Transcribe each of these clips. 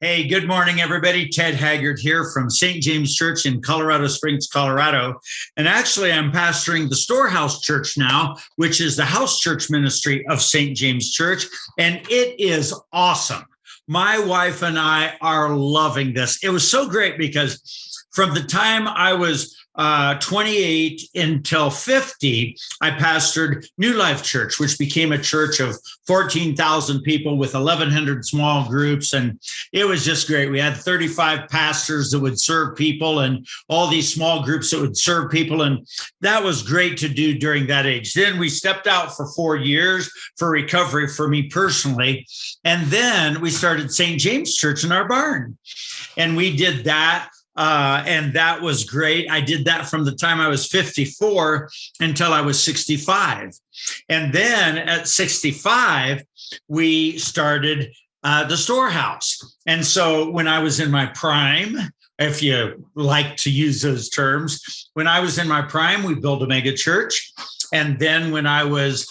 Hey, good morning, everybody. Ted Haggard here from St. James Church in Colorado Springs, Colorado. And actually, I'm pastoring the Storehouse Church now, which is the house church ministry of St. James Church. And it is awesome. My wife and I are loving this. It was so great because from the time I was 28 until 50, I pastored New Life Church, which became a church of 14,000 people with 1,100 small groups. And it was just great. We had 35 pastors that would serve people and all these small groups that would serve people. And that was great to do during that age. Then we stepped out for 4 years for recovery for me personally. And then we started St. James Church in our barn. And we did that. And that was great. I did that from the time I was 54 until I was 65. And then at 65, we started the Storehouse. And so when I was in my prime, if you like to use those terms, when I was in my prime, we built a mega church. And then when I was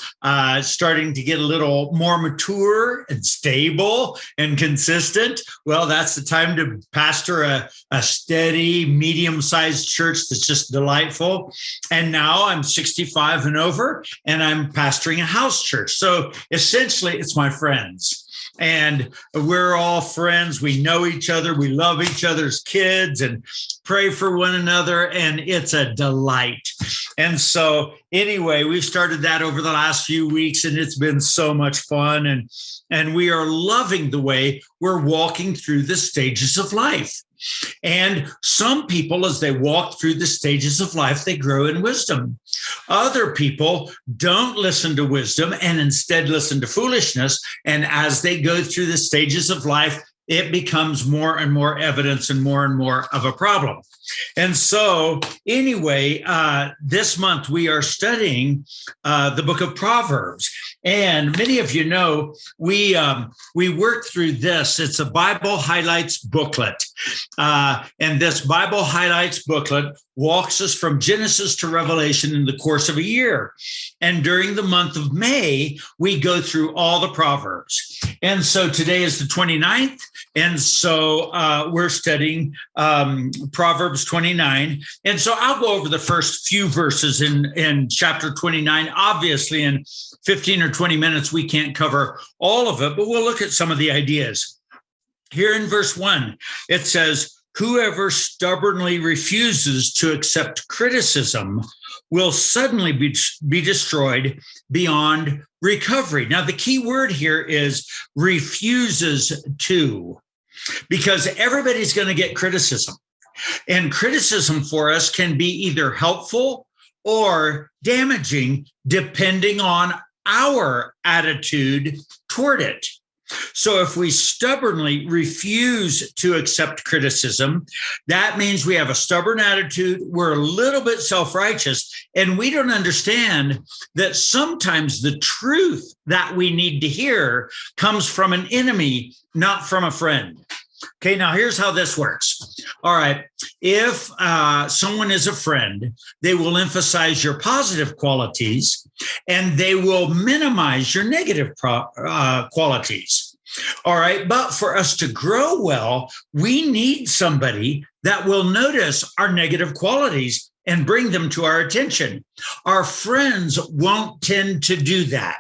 starting to get a little more mature and stable and consistent, well, that's the time to pastor a steady, medium-sized church that's just delightful. And now I'm 65 and over, and I'm pastoring a house church. So essentially, it's my friends. And we're all friends. We know each other. We love each other's kids and pray for one another. And it's a delight. And so anyway, we've started that over the last few weeks, and it's been so much fun. And we are loving the way we're walking through the stages of life. And some people, as they walk through the stages of life, they grow in wisdom. Other people don't listen to wisdom and instead listen to foolishness. And as they go through the stages of life, it becomes more and more evidence and more of a problem. And so anyway, this month we are studying the book of Proverbs. And many of you know, we worked through this. It's a Bible highlights booklet. And this Bible highlights booklet walks us from Genesis to Revelation in the course of a year. And during the month of May, we go through all the Proverbs. And so today is the 29th. And so we're studying Proverbs 29. And so I'll go over the first few verses in chapter 29. Obviously, in 15 or 20 minutes, we can't cover all of it, but we'll look at some of the ideas. Here in verse 1, it says, "Whoever stubbornly refuses to accept criticism will suddenly be destroyed beyond recovery." Now, the key word here is refuses to, because everybody's going to get criticism. And criticism for us can be either helpful or damaging, depending on our attitude toward it. So if we stubbornly refuse to accept criticism, that means we have a stubborn attitude. We're a little bit self-righteous, and we don't understand that sometimes the truth that we need to hear comes from an enemy, not from a friend. Okay, now here's how this works. All right, if someone is a friend, they will emphasize your positive qualities and they will minimize your negative qualities. All right, but for us to grow well, we need somebody that will notice our negative qualities and bring them to our attention. Our friends won't tend to do that.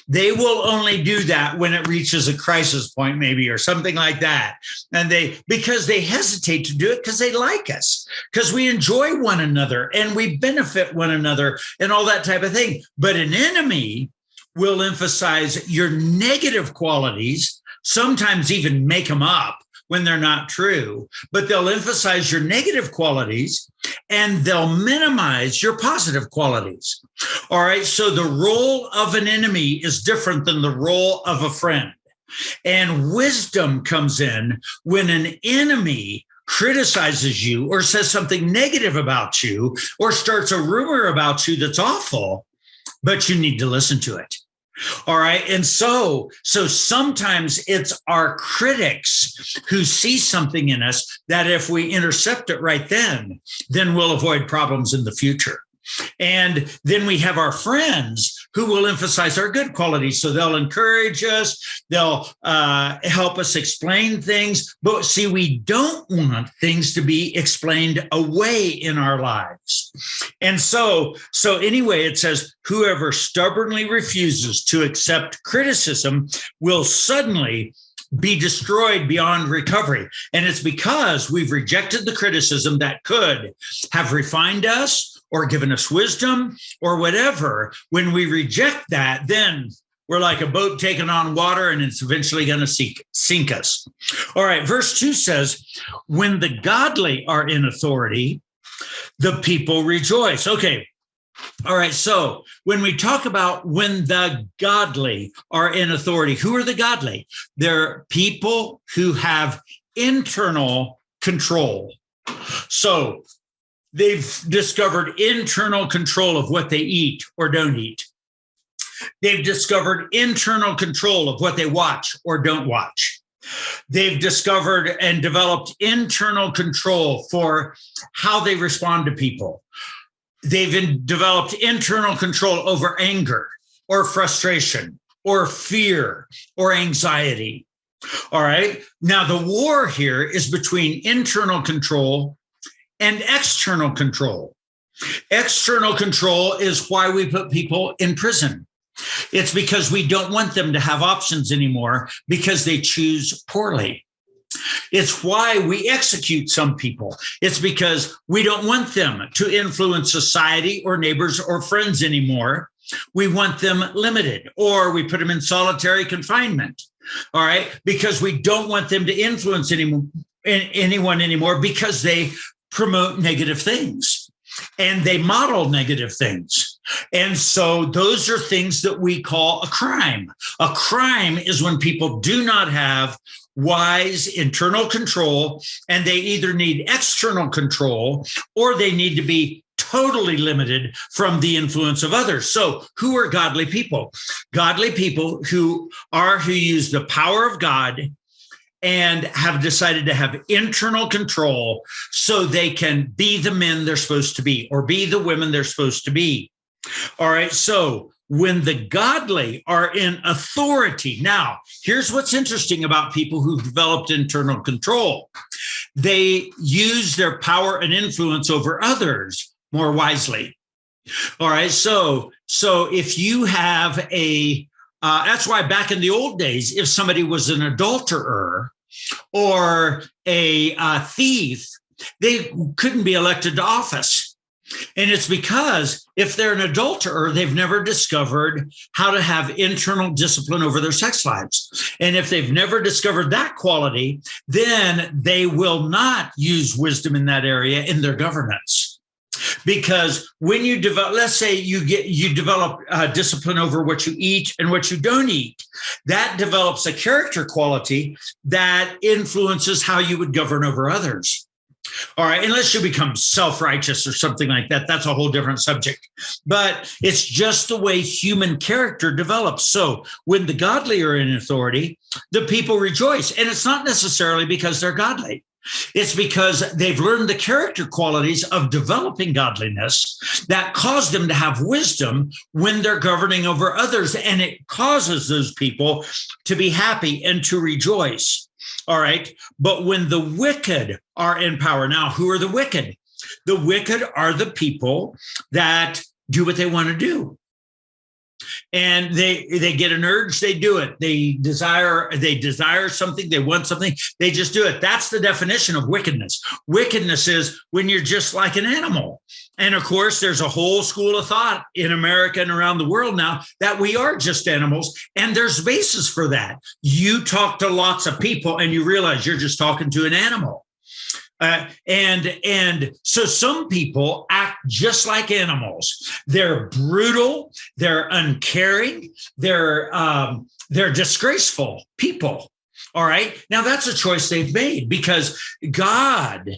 They will only do that when it reaches a crisis point, maybe, or something like that. And because they hesitate to do it because they like us, because we enjoy one another and we benefit one another and all that type of thing. But an enemy will emphasize your negative qualities, sometimes even make them up when they're not true, but they'll emphasize your negative qualities and they'll minimize your positive qualities. All right, so the role of an enemy is different than the role of a friend. And wisdom comes in when an enemy criticizes you or says something negative about you or starts a rumor about you that's awful, but you need to listen to it. All right. And so sometimes it's our critics who see something in us that if we intercept it right then we'll avoid problems in the future. And then we have our friends who will emphasize our good qualities. So they'll encourage us, they'll help us explain things. But see, we don't want things to be explained away in our lives. And so anyway, it says, whoever stubbornly refuses to accept criticism will suddenly be destroyed beyond recovery. And it's because we've rejected the criticism that could have refined us or given us wisdom or whatever. When we reject that, then we're like a boat taking on water, and it's eventually going to sink us. All right, verse 2 says, when the godly are in authority, the people rejoice. Okay. All right. So when we talk about when the godly are in authority, who are the godly? They're people who have internal control. So they've discovered internal control of what they eat or don't eat. They've discovered internal control of what they watch or don't watch. They've discovered and developed internal control for how they respond to people. They've developed internal control over anger or frustration or fear or anxiety. All right. Now, the war here is between internal control and external control. External control is why we put people in prison. It's because we don't want them to have options anymore because they choose poorly. It's why we execute some people. It's because we don't want them to influence society or neighbors or friends anymore. We want them limited, or we put them in solitary confinement. All right, because we don't want them to influence anyone anymore because they promote negative things and they model negative things. And so those are things that we call a crime. A crime is when people do not have wise internal control, and they either need external control or they need to be totally limited from the influence of others. So who are godly people? Godly people who use the power of God and have decided to have internal control so they can be the men they're supposed to be or be the women they're supposed to be. All right. So when the godly are in authority, now, here's what's interesting about people who've developed internal control. They use their power and influence over others more wisely. All right. So if you have that's why back in the old days, if somebody was an adulterer or a thief, they couldn't be elected to office. And it's because if they're an adulterer, they've never discovered how to have internal discipline over their sex lives. And if they've never discovered that quality, then they will not use wisdom in that area in their governance. Because when you develop, let's say you develop discipline over what you eat and what you don't eat, that develops a character quality that influences how you would govern over others. All right, unless you become self-righteous or something like that, that's a whole different subject. But it's just the way human character develops. So when the godly are in authority, the people rejoice. And it's not necessarily because they're godly. It's because they've learned the character qualities of developing godliness that cause them to have wisdom when they're governing over others. And it causes those people to be happy and to rejoice. All right. But when the wicked are in power, now, who are the wicked? The wicked are the people that do what they want to do. And they get an urge, they do it. They desire something, they want something, they just do it. That's the definition of wickedness. Wickedness is when you're just like an animal. And of course, there's a whole school of thought in America and around the world now that we are just animals. And there's basis for that. You talk to lots of people and you realize you're just talking to an animal. And so some people act just like animals. They're brutal, they're uncaring, they're disgraceful people. All right. Now that's a choice they've made because God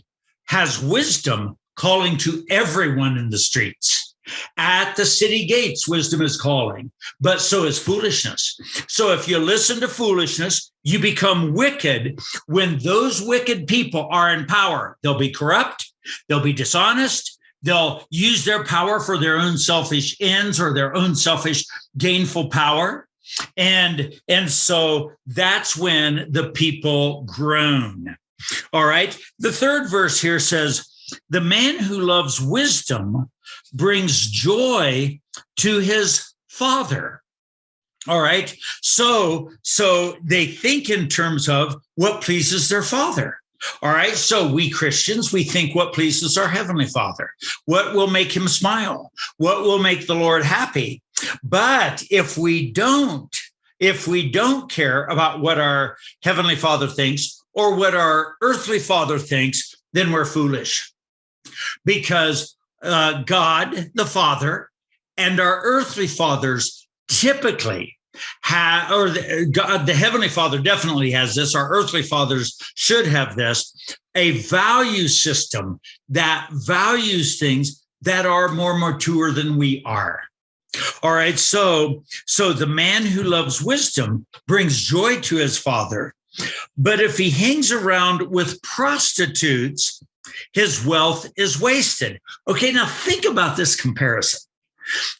has wisdom calling to everyone in the streets. At the city gates, wisdom is calling, but so is foolishness. So if you listen to foolishness, you become wicked. When those wicked people are in power, they'll be corrupt, they'll be dishonest, They'll use their power for their own selfish ends or their own selfish gainful power. And so that's when the people groan. All right. The third verse here says, the man who loves wisdom brings joy to his father. All right. So they think in terms of what pleases their father. All right. So we Christians, we think what pleases our Heavenly Father, what will make him smile, what will make the Lord happy. But if we don't care about what our Heavenly Father thinks or what our earthly father thinks, then we're foolish. Because God, the Father, and our earthly fathers typically have, or God, the Heavenly Father definitely has this, our earthly fathers should have this, a value system that values things that are more mature than we are. All right, so the man who loves wisdom brings joy to his father, but if he hangs around with prostitutes, his wealth is wasted. Okay, now think about this comparison.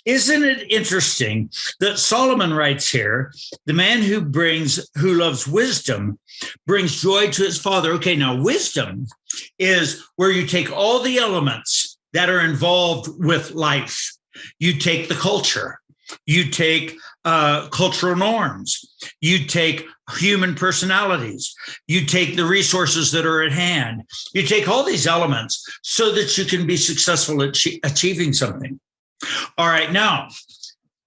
Isn't it interesting that Solomon writes here, the man who loves wisdom brings joy to his father. Okay, now wisdom is where you take all the elements that are involved with life. You take the culture, you take cultural norms, you take human personalities, you take the resources that are at hand, you take all these elements so that you can be successful at achieving something. All right, now,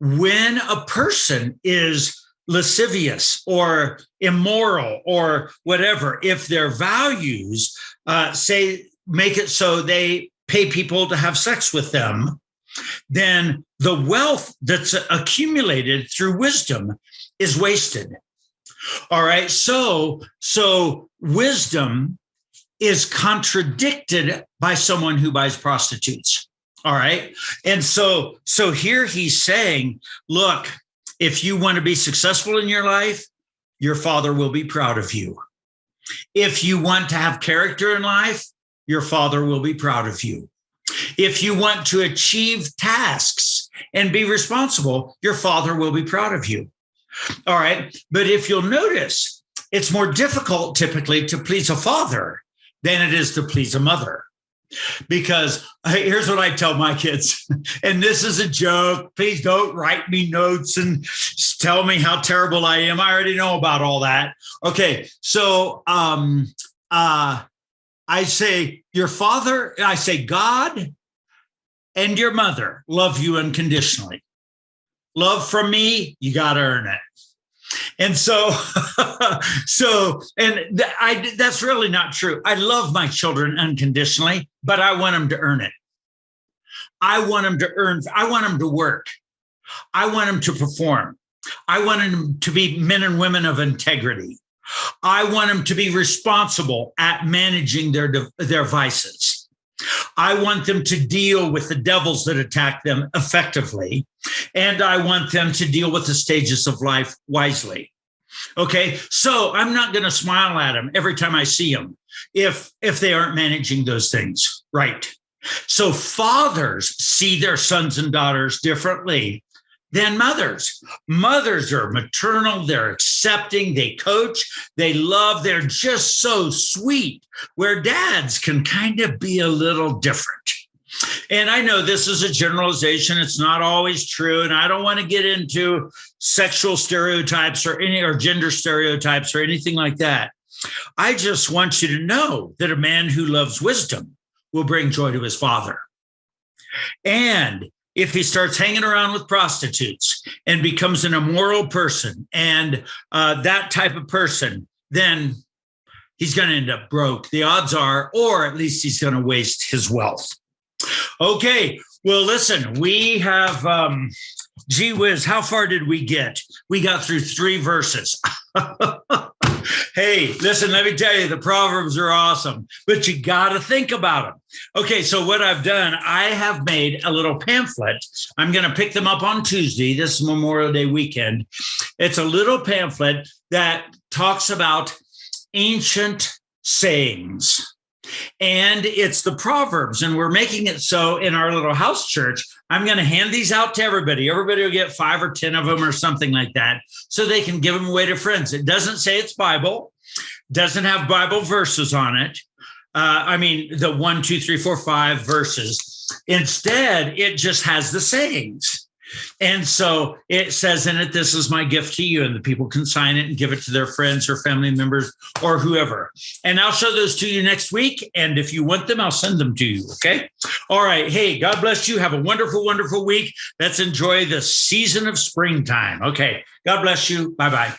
when a person is lascivious or immoral or whatever, if their values make it so they pay people to have sex with them, then the wealth that's accumulated through wisdom is wasted. All right, so wisdom is contradicted by someone who buys prostitutes. All right. And so here he's saying, look, if you want to be successful in your life, your father will be proud of you. If you want to have character in life, your father will be proud of you. If you want to achieve tasks and be responsible, your father will be proud of you. All right. But if you'll notice, it's more difficult typically to please a father than it is to please a mother. Because here's what I tell my kids, and this is a joke. Please don't write me notes and tell me how terrible I am. I already know about all that. Okay, so I say God and your mother love you unconditionally. Love from me, you got to earn it. And that's really not true. I love my children unconditionally, but I want them to earn it. I want them to work. I want them to perform. I want them to be men and women of integrity. I want them to be responsible at managing their vices. I want them to deal with the devils that attack them effectively, and I want them to deal with the stages of life wisely. Okay, so I'm not going to smile at them every time I see them if they aren't managing those things right. So fathers see their sons and daughters differently than mothers. Mothers are maternal, they're accepting, they coach, they love, they're just so sweet, where dads can kind of be a little different. And I know this is a generalization, it's not always true, and I don't want to get into sexual stereotypes or gender stereotypes or anything like that. I just want you to know that a man who loves wisdom will bring joy to his father. And if he starts hanging around with prostitutes and becomes an immoral person and that type of person, then he's going to end up broke. The odds are, or at least he's going to waste his wealth. Okay, well, listen, we have, gee whiz, how far did we get? We got through 3 verses. Hey, listen, let me tell you, the Proverbs are awesome, but you got to think about them. Okay, so what I've done, I have made a little pamphlet. I'm going to pick them up on Tuesday. This is Memorial Day weekend. It's a little pamphlet that talks about ancient sayings. And it's the Proverbs. And we're making it so in our little house church, I'm going to hand these out to everybody. Everybody will get 5 or 10 of them or something like that, so they can give them away to friends. It doesn't say it's Bible, doesn't have Bible verses on it. The 1, 2, 3, 4, 5 verses. Instead, it just has the sayings. And so it says in it, this is my gift to you. And the people can sign it and give it to their friends or family members or whoever. And I'll show those to you next week. And if you want them, I'll send them to you. Okay. All right. Hey, God bless you. Have a wonderful, wonderful week. Let's enjoy the season of springtime. Okay. God bless you. Bye-bye.